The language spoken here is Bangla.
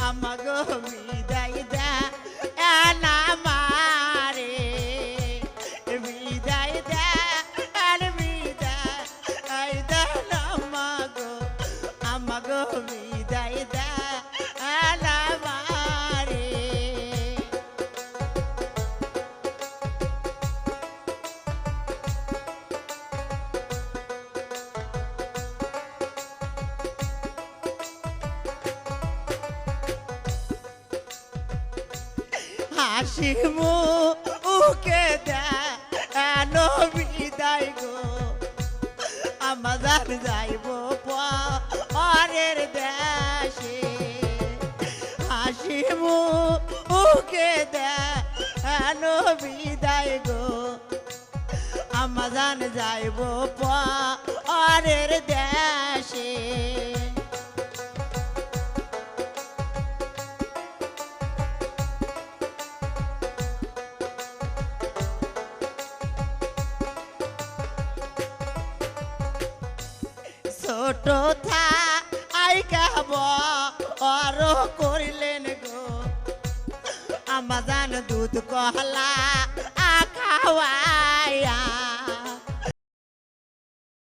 আমাগো বিদায় দে না মারে বিদায় দে আর বিদায় দে না মাগো আমাগো বিদায় দে না মারে হাসি মুখে দেন বিদায় গো আমাদের যাইব পরের দেশে হাসি মুখে দেন বিদায় গো আমাদের যাইব পরের দেশে ছোট থাই গাব আর করিলেন গো আমাজান দুধ কহলা খাওয়াইয়া